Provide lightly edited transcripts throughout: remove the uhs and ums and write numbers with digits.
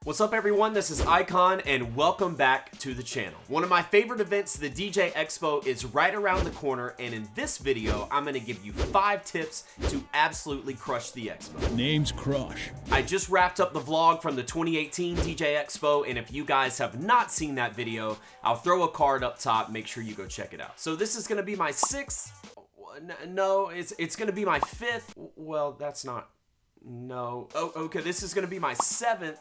What's up everyone, this is Eyecon and welcome back to the channel. One of my favorite events, the DJ Expo, is right around the corner, and in this video, I'm gonna give you 5 tips to absolutely crush the Expo. Name's Crush. I just wrapped up the vlog from the 2018 DJ Expo, and if you guys have not seen that video, I'll throw a card up top, make sure you go check it out. So this is gonna be my 6th, no, it's gonna be my 5th, well, that's not. No. Oh, okay, this is gonna be my 7th.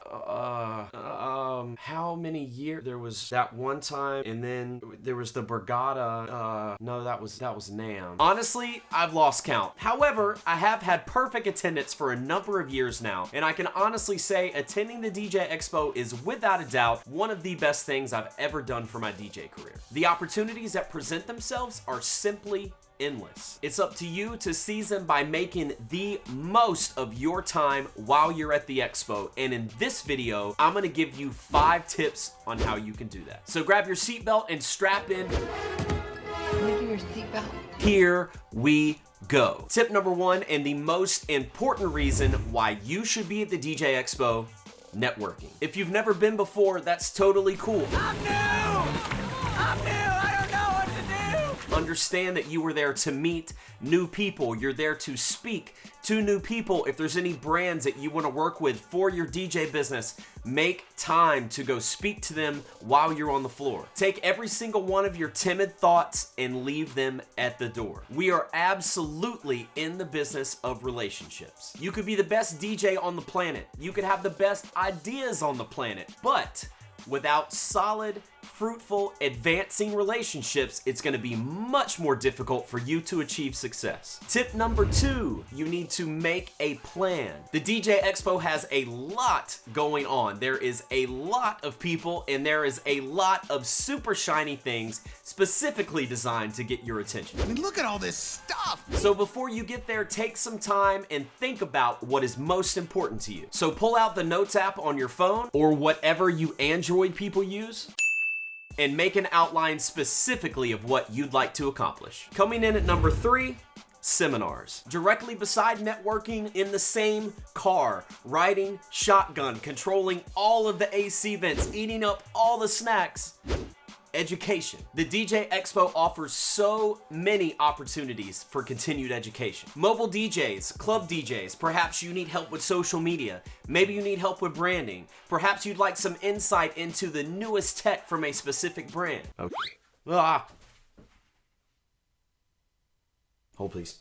How many years? There was that one time, and then there was the Borgata. No, that was NAMM. Honestly, I've lost count. However, I have had perfect attendance for a number of years now, and I can honestly say attending the DJ Expo is without a doubt one of the best things I've ever done for my DJ career. The opportunities that present themselves are simply endless. It's up to you to seize them by making the most of your time while you're at the expo. And in this video, I'm gonna give you 5 tips on how you can do that. So grab your seatbelt and strap in. Let me do your seatbelt. Here we go. Tip number 1, and the most important reason why you should be at the DJ Expo: networking. If you've never been before, that's totally cool. I'm new! I don't know what to do! Understand that you were there to meet new people. You're there to speak to new people. If there's any brands that you want to work with for your DJ business, make time to go speak to them while you're on the floor. Take every single one of your timid thoughts and leave them at the door. We are absolutely in the business of relationships. You could be the best DJ on the planet. You could have the best ideas on the planet, but without solid, fruitful, advancing relationships, it's going to be much more difficult for you to achieve success. Tip number 2, you need to make a plan. The DJ Expo has a lot going on. There is a lot of people, and there is a lot of super shiny things specifically designed to get your attention. I mean, look at all this stuff! So before you get there, take some time and think about what is most important to you. So pull out the Notes app on your phone or whatever you Android people use, and make an outline specifically of what you'd like to accomplish. Coming in at number 3, seminars. Directly beside networking, in the same car, riding shotgun, controlling all of the AC vents, eating up all the snacks. Education. The DJ Expo offers so many opportunities for continued education. Mobile DJs, club DJs, perhaps you need help with social media, maybe you need help with branding, perhaps you'd like some insight into the newest tech from a specific brand. Okay. Hold please.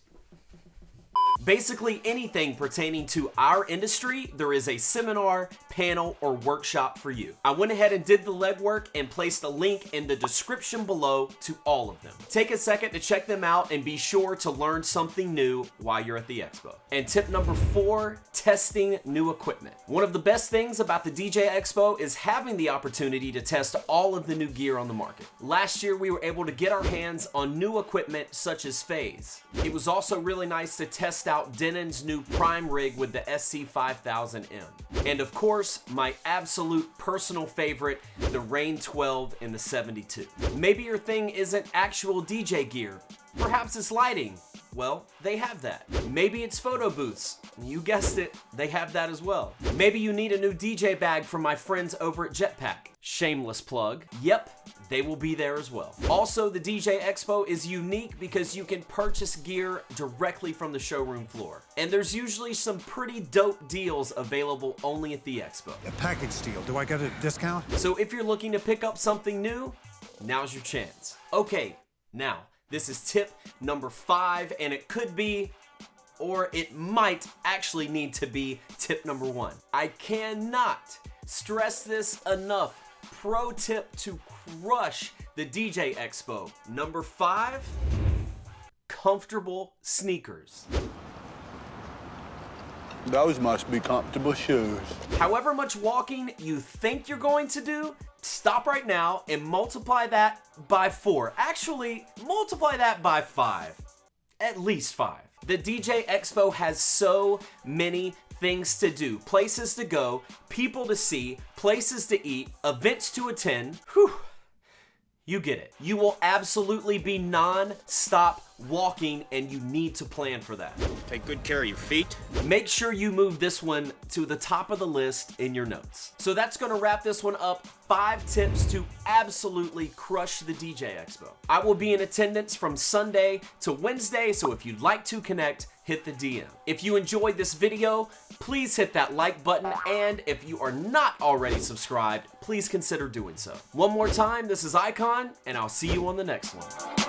Basically anything pertaining to our industry, there is a seminar, panel, or workshop for you. I went ahead and did the legwork and placed a link in the description below to all of them. Take a second to check them out and be sure to learn something new while you're at the expo. And tip number 4, testing new equipment. One of the best things about the DJ Expo is having the opportunity to test all of the new gear on the market. Last year, we were able to get our hands on new equipment such as Phase. It was also really nice to test out Denon's new Prime rig with the SC5000M. And of course, my absolute personal favorite, the Rain 12 and the 72. Maybe your thing isn't actual DJ gear. Perhaps it's lighting. Well, they have that. Maybe it's photo booths. You guessed it, they have that as well. Maybe you need a new DJ bag from my friends over at Jetpack. Shameless plug. Yep, they will be there as well. Also, the DJ Expo is unique because you can purchase gear directly from the showroom floor. And there's usually some pretty dope deals available only at the Expo. A package deal. Do I get a discount? So if you're looking to pick up something new, now's your chance. Okay, now, this is tip number 5, and it could be, or it might actually need to be, tip number 1. I cannot stress this enough. Pro tip to crush the DJ Expo. Number 5, comfortable sneakers. Those must be comfortable shoes. However much walking you think you're going to do, stop right now and multiply that by 4. Actually, multiply that by 5. At least 5. The DJ Expo has so many things to do, places to go, people to see, places to eat, events to attend. Whew. You get it. You will absolutely be non-stop walking, and you need to plan for that. Take good care of your feet. Make sure you move this one to the top of the list in your notes. So that's gonna wrap this one up. 5 tips to absolutely crush the DJ Expo. I will be in attendance from Sunday to Wednesday, so if you'd like to connect, hit the DM. If you enjoyed this video, please hit that like button, and if you are not already subscribed, please consider doing so. One more time, this is Eyecon, and I'll see you on the next one.